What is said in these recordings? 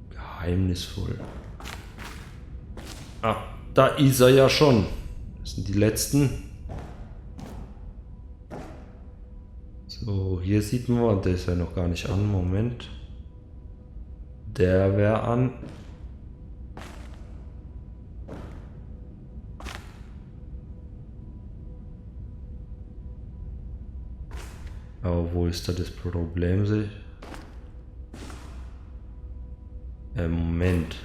Geheimnisvoll. Ah, da ist er ja schon. Das sind die letzten. So, hier sieht man, der ist ja noch gar nicht an. Moment. Der wäre an. Aber wo ist da das Problem? Moment.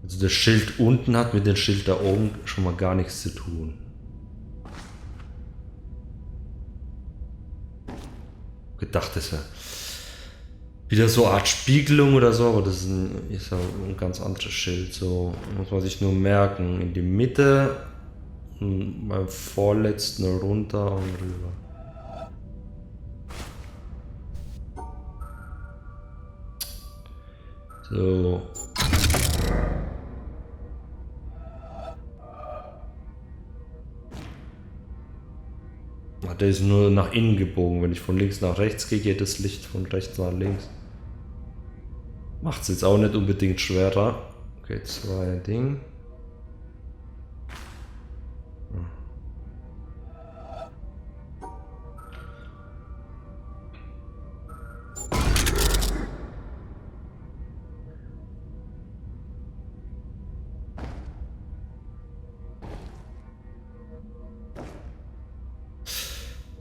Also das Schild unten hat mit dem Schild da oben schon mal gar nichts zu tun. Gedacht, das ist ja wieder so eine Art Spiegelung oder so, aber das ist ja ein ganz anderes Schild. So muss man sich nur merken. In die Mitte und beim vorletzten runter und rüber. So. Der ist nur nach innen gebogen. Wenn ich von links nach rechts gehe, geht das Licht von rechts nach links. Macht es jetzt auch nicht unbedingt schwerer. Okay, zwei Dinge.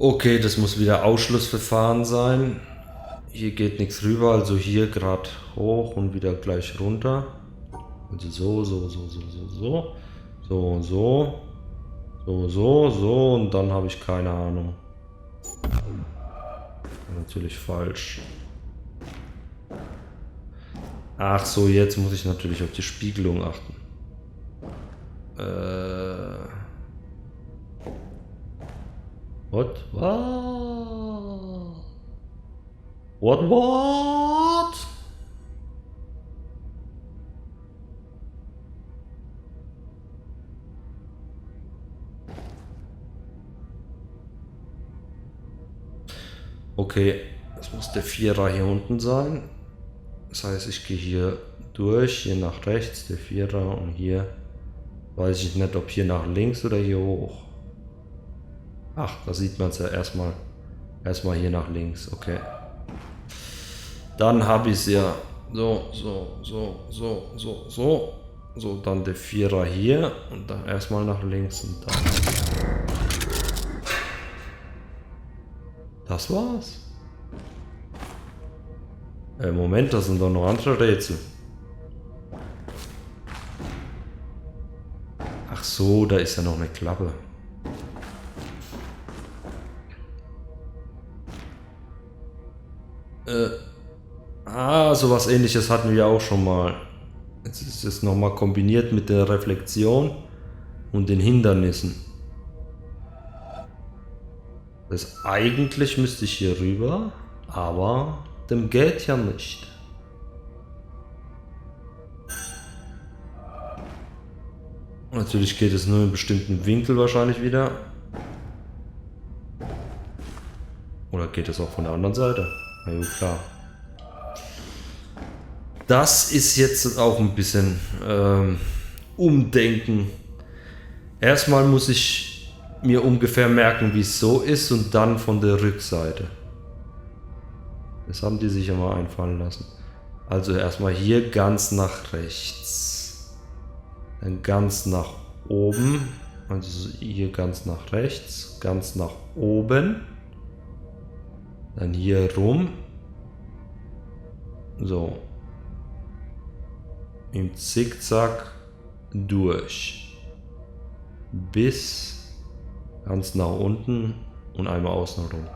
Okay, das muss wieder Ausschlussverfahren sein. Hier geht nichts rüber, also hier gerade hoch und wieder gleich runter. Also so und dann habe ich keine Ahnung. Natürlich falsch. Ach so, jetzt muss ich natürlich auf die Spiegelung achten. What? What? Okay, das muss der Vierer hier unten sein. Das heißt, ich gehe hier durch, hier nach rechts, der Vierer und hier weiß ich nicht, ob hier nach links oder hier hoch. Ach, da sieht man es ja erstmal hier nach links, okay. Dann habe ich es ja so, dann der Vierer hier und dann erstmal nach links und dann. Das war's. Moment, das sind doch noch andere Rätsel. Ach so, da ist ja noch eine Klappe. Sowas Ähnliches hatten wir auch schon mal. Jetzt ist es nochmal kombiniert mit der Reflexion und den Hindernissen. Das eigentlich müsste ich hier rüber, aber dem geht ja nicht. Natürlich geht es nur in einem bestimmten Winkel wahrscheinlich wieder. Oder geht es auch von der anderen Seite? Na ja, klar. Das ist jetzt auch ein bisschen Umdenken. Erstmal muss ich mir ungefähr merken, wie es so ist und dann von der Rückseite. Das haben die sich ja mal einfallen lassen. Also erstmal hier ganz nach rechts. Dann ganz nach oben. Also hier ganz nach rechts. Ganz nach oben. Dann hier rum. So. Im Zickzack durch. Bis ganz nach unten und einmal außen rum.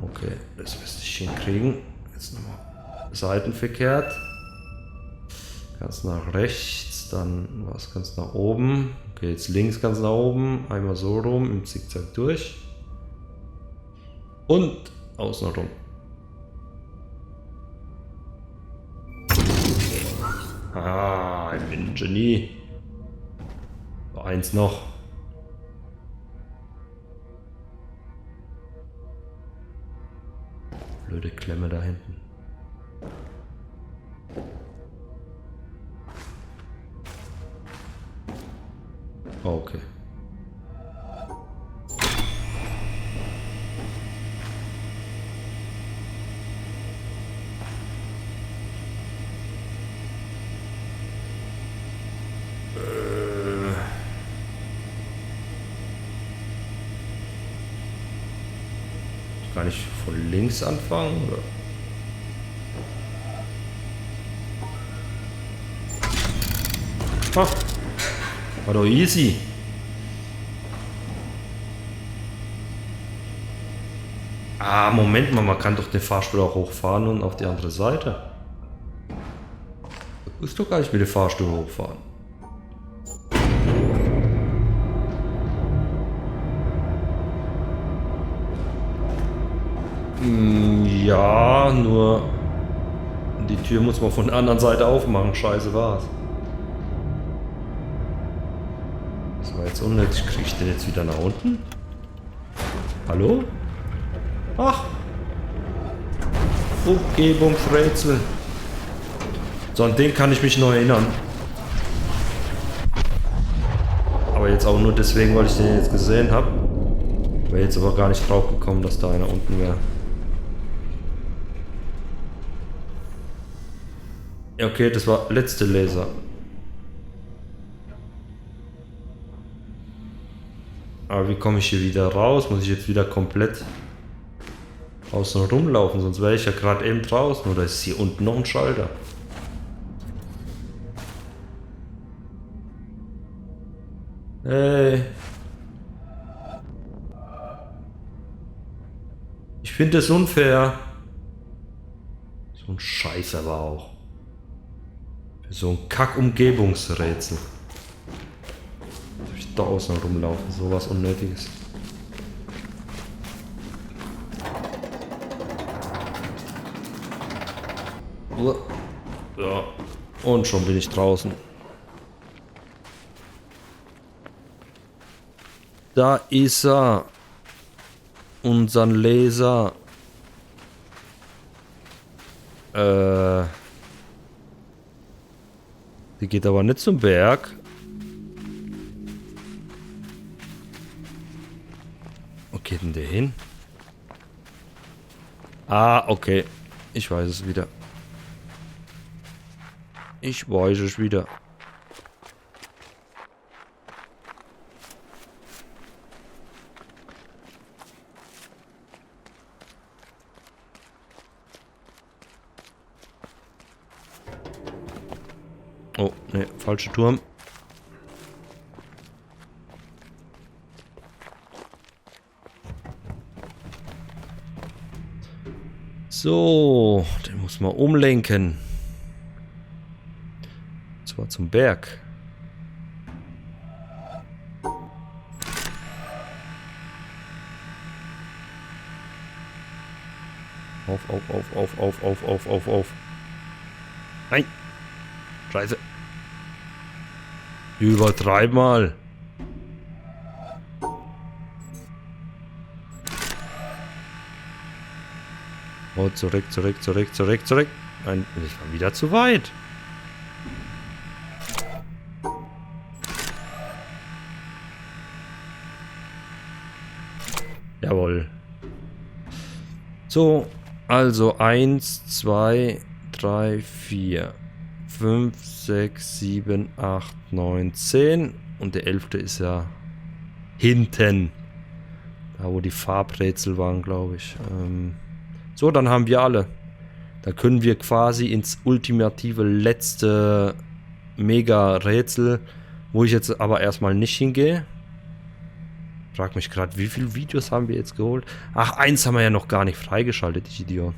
Okay, das müsste ich hinkriegen. Jetzt nochmal seitenverkehrt. Ganz nach rechts, dann was ganz nach oben. Okay, jetzt links ganz nach oben. Einmal so rum, im Zickzack durch. Und außen rum. Ah, ich bin ein Genie. So, eins noch. Klemme da hinten. Okay. Kann ich von links anfangen, oder? Ah, war doch easy. Ah, Moment mal, man kann doch den Fahrstuhl auch hochfahren und auf die andere Seite. Du musst doch gar nicht mit dem Fahrstuhl hochfahren. Ja, nur die Tür muss man von der anderen Seite aufmachen. Scheiße war's. Das war jetzt unnötig. Krieg ich den jetzt wieder nach unten? Hallo? Ach! Umgebungsrätsel. So, an den kann ich mich noch erinnern. Aber jetzt auch nur deswegen, weil ich den jetzt gesehen habe. Wäre jetzt aber gar nicht drauf gekommen, dass da einer unten wäre. Ja, okay, das war letzte Laser. Aber wie komme ich hier wieder raus? Muss ich jetzt wieder komplett außen rumlaufen? Sonst wäre ich ja gerade eben draußen. Oder ist hier unten noch ein Schalter? Hey. Ich finde das unfair. So ein Scheiß aber auch. Für so ein Kack-Umgebungsrätsel. Soll ich da außen rumlaufen? Sowas Unnötiges. Ja. Und schon bin ich draußen. Da ist er. Unser Laser. Die geht aber nicht zum Berg. Wo geht denn der hin? Ah, okay. Ich weiß es wieder. Ich weiß es wieder. Oh, ne, falscher Turm. So, den muss man umlenken. Und zwar zum Berg. Auf. Nein! Scheiße. Übertreib mal. Oh, zurück. Nein, ich war wieder zu weit. Jawohl. So, also 1, 2, 3, 4, 5, 6, 7, 8, 9, 10. Und der 11. ist ja hinten. Da, wo die Farbrätsel waren, glaube ich. So, dann haben wir alle. Da können wir quasi ins ultimative letzte Mega-Rätsel, wo ich jetzt aber erstmal nicht hingehe. Frag mich gerade, wie viele Videos haben wir jetzt geholt? Ach, eins haben wir ja noch gar nicht freigeschaltet, ich Idiot.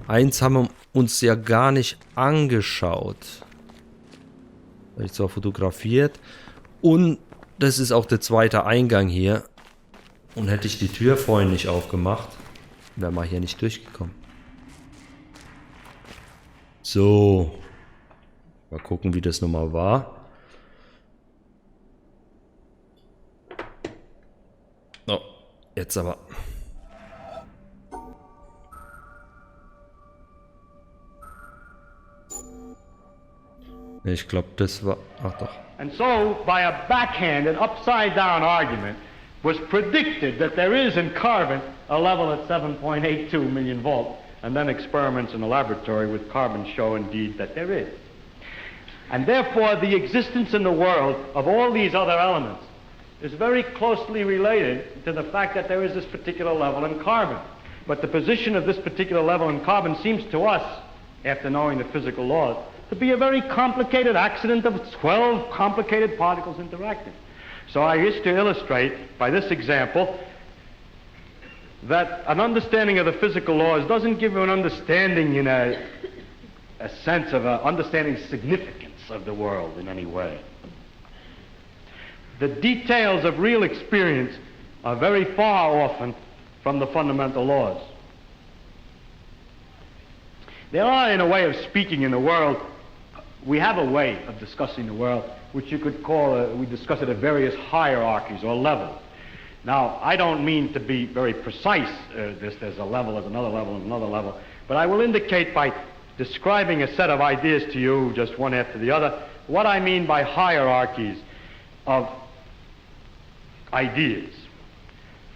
Eins haben wir uns ja gar nicht angeschaut. Habe ich zwar fotografiert. Und das ist auch der zweite Eingang hier. Und hätte ich die Tür vorhin nicht aufgemacht, wäre mal hier nicht durchgekommen. So. Mal gucken, wie das nochmal war. Oh, jetzt aber. Ich glaube, das war... Ach doch. And so, by a backhanded, upside-down argument, was predicted that there is in carbon a level at 7.82 million volts, and then experiments in the laboratory with carbon show indeed that there is. And therefore, the existence in the world of all these other elements is very closely related to the fact that there is this particular level in carbon. But the position of this particular level in carbon seems to us, after knowing the physical laws, to be a very complicated accident of 12 complicated particles interacting. So I wish to illustrate by this example that an understanding of the physical laws doesn't give you an understanding in a sense of understanding the significance of the world in any way. The details of real experience are very far often from the fundamental laws. There are, in a way of speaking in the world, we have a way of discussing the world which you could call, we discuss it at various hierarchies or levels. Now, I don't mean to be very precise, there's a level, there's another level, and another level, but I will indicate by describing a set of ideas to you, just one after the other, what I mean by hierarchies of ideas.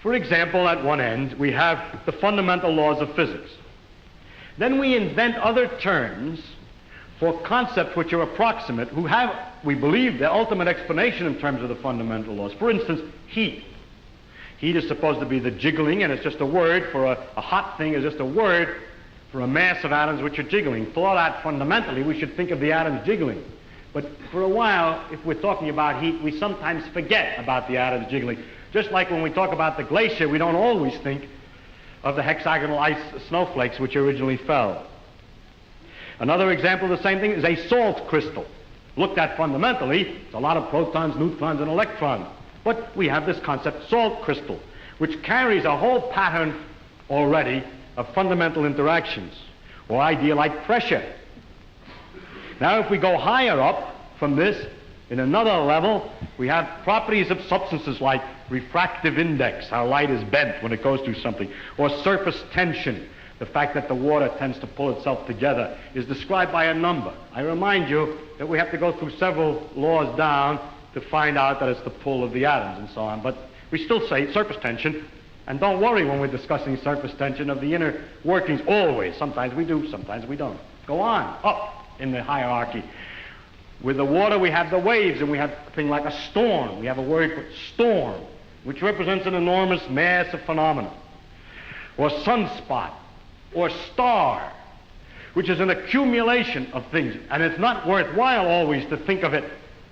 For example, at one end, we have the fundamental laws of physics. Then we invent other terms for concepts which are approximate, who have, we believe, the ultimate explanation in terms of the fundamental laws. For instance, heat. Heat is supposed to be the jiggling, and it's just a word for a hot thing, is just a word for a mass of atoms which are jiggling. For that, fundamentally, we should think of the atoms jiggling. But for a while, if we're talking about heat, we sometimes forget about the atoms jiggling. Just like when we talk about the glacier, we don't always think of the hexagonal ice snowflakes which originally fell. Another example of the same thing is a salt crystal. Looked at fundamentally, it's a lot of protons, neutrons, and electrons. But we have this concept, salt crystal, which carries a whole pattern already of fundamental interactions, or idea like pressure. Now, if we go higher up from this, in another level, we have properties of substances like refractive index, how light is bent when it goes through something, or surface tension, the fact that the water tends to pull itself together, is described by a number. I remind you that we have to go through several laws down to find out that it's the pull of the atoms and so on, but we still say surface tension, and don't worry when we're discussing surface tension of the inner workings, always. Sometimes we do, sometimes we don't. Go on, up in the hierarchy. With the water, we have the waves, and we have a thing like a storm. We have a word for storm, which represents an enormous mass of phenomena. Or sunspot, or star, which is an accumulation of things. And it's not worthwhile always to think of it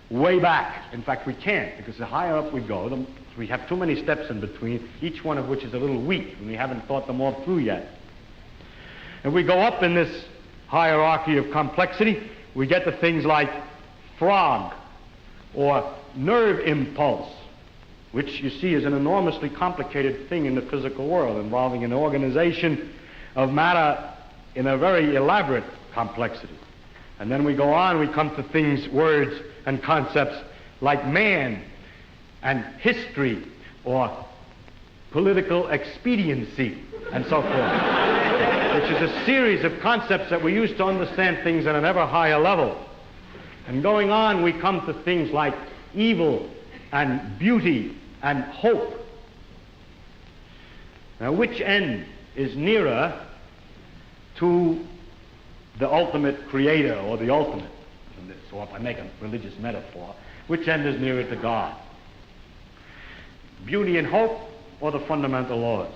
way back. In fact, we can't, because the higher up we go, we have too many steps in between, each one of which is a little weak, and we haven't thought them all through yet. If we go up in this hierarchy of complexity, we get to things like frog, or nerve impulse, which you see is an enormously complicated thing in the physical world, involving an organization of matter in a very elaborate complexity. And then we go on, we come to things, words, and concepts like man, and history, or political expediency, and so forth, which is a series of concepts that we use to understand things at an ever higher level. And going on, we come to things like evil and beauty and hope. Now, which end is nearer to the ultimate creator, or the ultimate? So if I make a religious metaphor, which end is nearer to God? Beauty and hope, or the fundamental laws?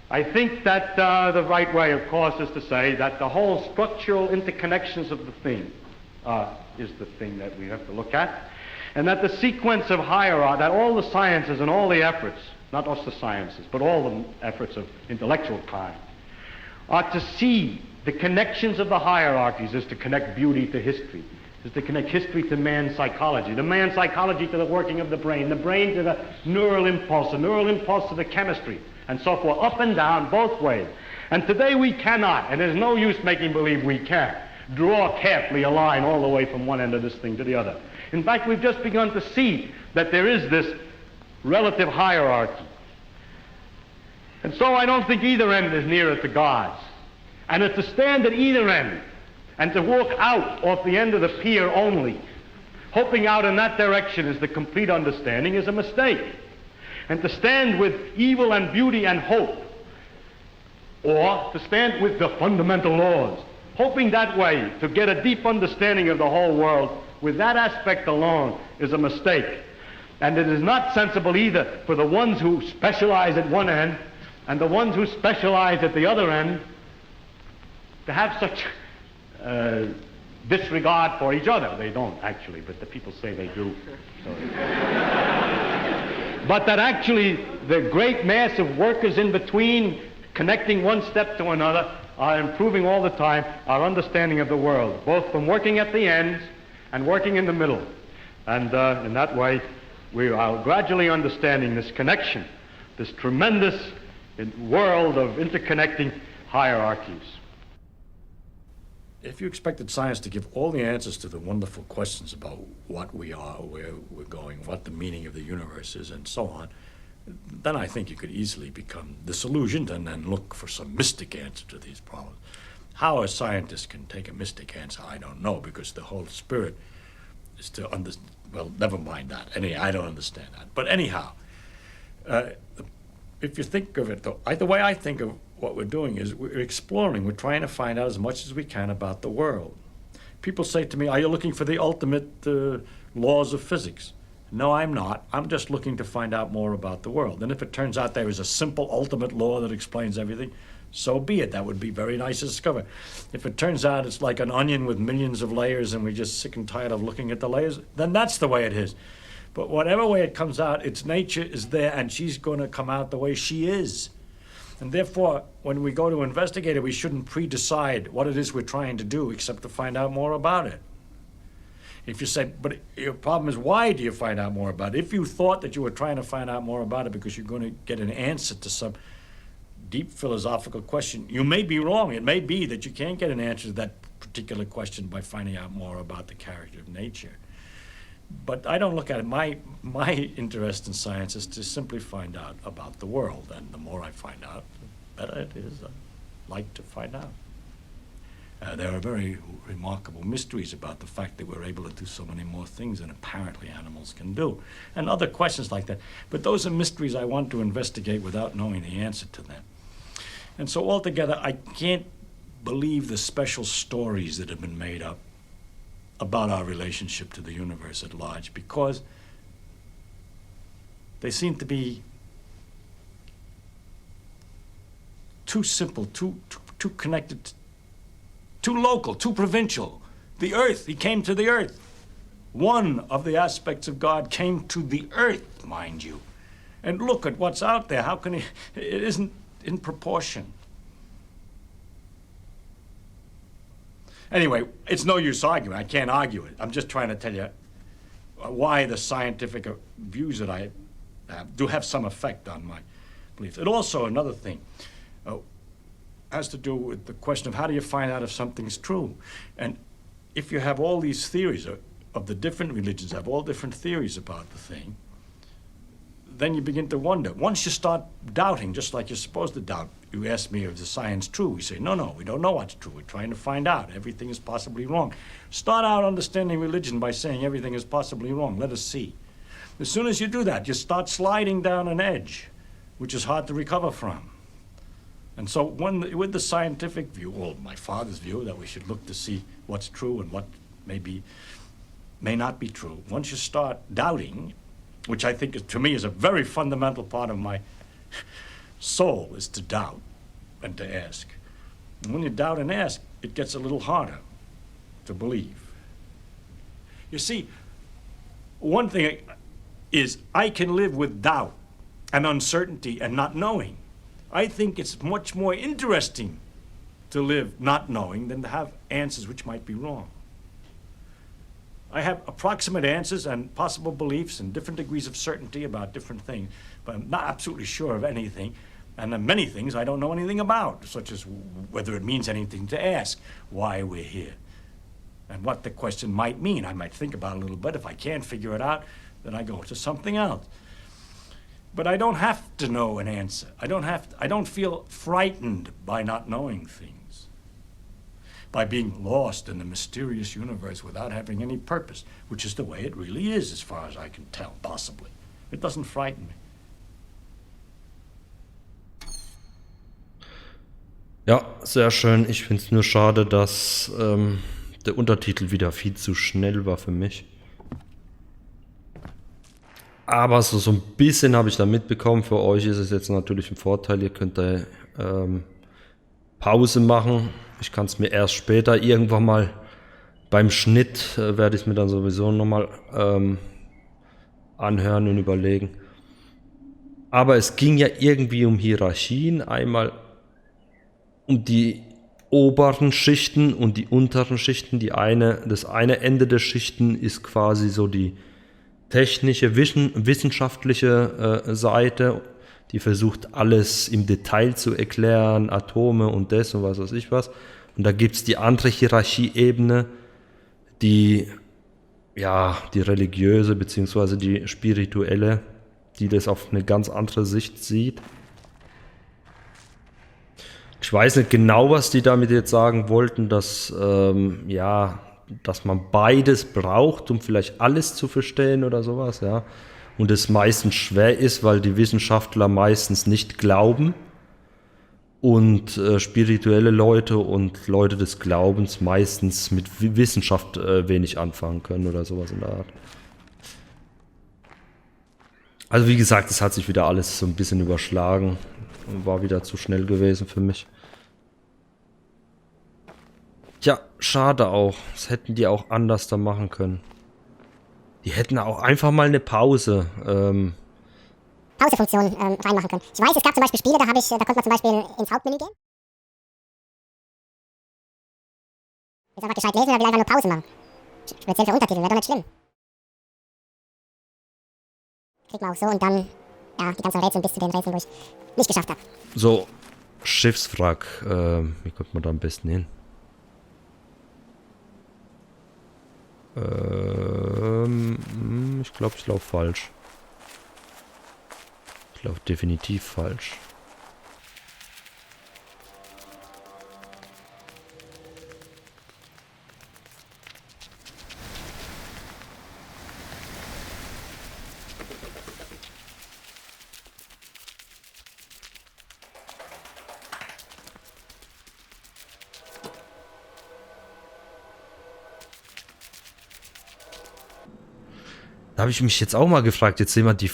I think that the right way, of course, is to say that the whole structural interconnections of the thing is the thing that we have to look at, and that the sequence of hierarchy, that all the sciences and all the efforts, not just the sciences, but all the efforts of intellectual kind, are to see the connections of the hierarchies, is to connect beauty to history, is to connect history to man's psychology, the man's psychology to the working of the brain to the neural impulse to the chemistry, and so forth, up and down, both ways. And today we cannot, and there's no use making believe we can, draw carefully a line all the way from one end of this thing to the other. In fact, we've just begun to see that there is this relative hierarchy. And so I don't think either end is nearer to God's. And to stand at either end, And to walk out off the end of the pier only, hoping out in that direction is the complete understanding, is a mistake. And to stand with evil and beauty and hope, or to stand with the fundamental laws, hoping that way to get a deep understanding of the whole world, with that aspect alone, is a mistake. And it is not sensible either for the ones who specialize at one end and the ones who specialize at the other end to have such disregard for each other. They don't actually, but the people say they do. So. But that actually the great mass of workers in between, connecting one step to another, are improving all the time our understanding of the world, both from working at the ends and working in the middle. And in that way, we are gradually understanding this connection, this tremendous world of interconnecting hierarchies. If you expected science to give all the answers to the wonderful questions about what we are, where we're going, what the meaning of the universe is, and so on, then I think you could easily become disillusioned and then look for some mystic answer to these problems. How a scientist can take a mystic answer, I don't know, because the whole spirit is to understand. Well, never mind that. I don't understand that. But anyhow, if you think of it, the way I think of what we're doing is we're exploring. We're trying to find out as much as we can about the world. People say to me, are you looking for the ultimate laws of physics? No, I'm not. I'm just looking to find out more about the world. And if it turns out there is a simple ultimate law that explains everything, so be it. That would be very nice to discover. If it turns out it's like an onion with millions of layers and we're just sick and tired of looking at the layers, then that's the way it is. But whatever way it comes out, its nature is there and she's going to come out the way she is. And therefore, when we go to investigate it, we shouldn't pre-decide what it is we're trying to do except to find out more about it. If you say, but your problem is, why do you find out more about it? If you thought that you were trying to find out more about it because you're going to get an answer to some deep philosophical question, you may be wrong. It may be that you can't get an answer to that particular question by finding out more about the character of nature. But I don't look at it. My interest in science is to simply find out about the world. And the more I find out, the better it is. I like to find out. There are very remarkable mysteries about the fact that we're able to do so many more things than apparently animals can do, and other questions like that. But those are mysteries I want to investigate without knowing the answer to them. And so altogether, I can't believe the special stories that have been made up about our relationship to the universe at large, because they seem to be too simple, too connected, too local, too provincial. The earth, he came to the earth. One of the aspects of God came to the earth, mind you. And look at what's out there. How can it isn't in proportion. Anyway, it's no use arguing. I can't argue it. I'm just trying to tell you why the scientific views that I have do have some effect on my beliefs. And also another thing has to do with the question of how do you find out if something's true? And if you have all these theories of the different religions, have all different theories about the thing, then you begin to wonder. Once you start doubting, just like you're supposed to doubt, you ask me, is the science true? We say, no, we don't know what's true. We're trying to find out. Everything is possibly wrong. Start out understanding religion by saying everything is possibly wrong. Let us see. As soon as you do that, you start sliding down an edge, which is hard to recover from. And so with the scientific view, or my father's view, that we should look to see what's true and what may not be true, once you start doubting, which I think to me is a very fundamental part of my soul, is to doubt and to ask. And when you doubt and ask, it gets a little harder to believe. You see, one thing is I can live with doubt and uncertainty and not knowing. I think it's much more interesting to live not knowing than to have answers which might be wrong. I have approximate answers and possible beliefs and different degrees of certainty about different things, but I'm not absolutely sure of anything. And there are many things I don't know anything about, such as whether it means anything to ask, why we're here, and what the question might mean. I might think about it a little bit. If I can't figure it out, then I go to something else. But I don't have to know an answer. I don't feel frightened by not knowing things. by being lost in the mysterious universe without having any purpose, which is the way it really is, as far as I can tell, possibly. It doesn't frighten me. Ja, sehr schön. Ich finde es nur schade, dass der Untertitel wieder viel zu schnell war für mich. Aber so ein bisschen habe ich da mitbekommen. Für euch ist es jetzt natürlich ein Vorteil. Ihr könnt da Pause machen. Ich kann es mir erst später irgendwann mal beim Schnitt werde ich es mir dann sowieso nochmal anhören und überlegen. Aber es ging ja irgendwie um Hierarchien. Einmal um die oberen Schichten und die unteren Schichten. Das eine Ende der Schichten ist quasi so die technische, wissenschaftliche Seite, die versucht alles im Detail zu erklären, Atome und das und was weiß ich was. Und da gibt es die andere Hierarchieebene, die religiöse bzw. die spirituelle, die das auf eine ganz andere Sicht sieht. Ich weiß nicht genau, was die damit jetzt sagen wollten, dass man beides braucht, um vielleicht alles zu verstehen oder sowas, ja. Und es meistens schwer ist, weil die Wissenschaftler meistens nicht glauben und spirituelle Leute und Leute des Glaubens meistens mit Wissenschaft wenig anfangen können oder sowas in der Art. Also wie gesagt, es hat sich wieder alles so ein bisschen überschlagen und war wieder zu schnell gewesen für mich. Tja, schade auch. Das hätten die auch anders da machen können. Die hätten auch einfach mal eine Pause. Pausefunktion reinmachen können. Ich weiß, es gab zum Beispiel Spiele, da konnte man zum Beispiel ins Hauptmenü gehen. Jetzt einfach gescheit lesen, oder will einfach nur Pause machen. Speziell für Untertitel, wäre doch nicht schlimm. Kriegt man auch so und dann, die ganzen Rätsel bis zu den Rätseln, wo ich nicht geschafft habe. So, Schiffswrack. Wie kommt man da am besten hin? Ich glaube, ich laufe falsch. Ich laufe definitiv falsch. Da habe ich mich jetzt auch mal gefragt, jetzt sehen wir die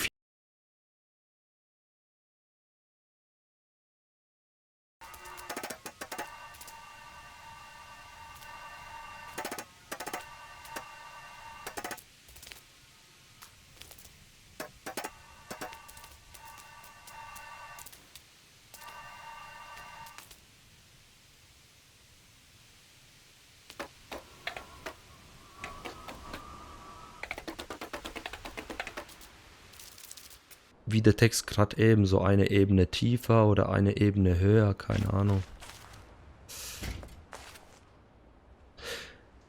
wie der Text gerade eben, so eine Ebene tiefer oder eine Ebene höher, keine Ahnung.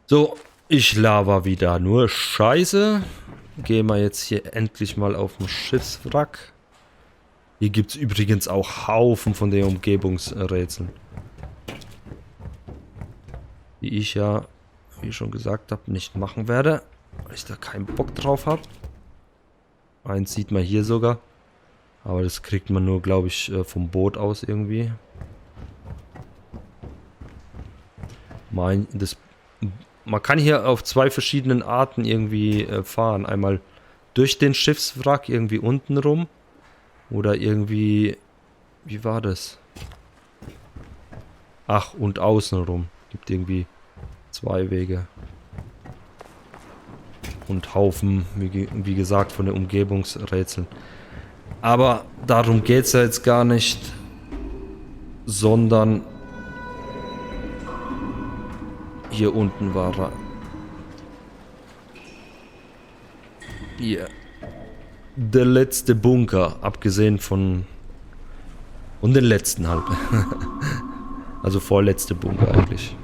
So, ich laber wieder nur Scheiße. Gehen wir jetzt hier endlich mal auf den Schiffswrack. Hier gibt es übrigens auch Haufen von den Umgebungsrätseln. Die ich ja, wie schon gesagt habe, nicht machen werde, weil ich da keinen Bock drauf habe. Eins sieht man hier sogar. Aber das kriegt man nur, glaube ich, vom Boot aus irgendwie. Man kann hier auf zwei verschiedenen Arten irgendwie fahren. Einmal durch den Schiffswrack, irgendwie unten rum. Oder irgendwie... Wie war das? Ach, und außen rum. Gibt irgendwie zwei Wege. Und Haufen, wie gesagt, von den Umgebungsrätseln. Aber darum geht es ja jetzt gar nicht, sondern hier unten war er. Hier. Der letzte Bunker, abgesehen von den letzten halt. Also vorletzte Bunker eigentlich.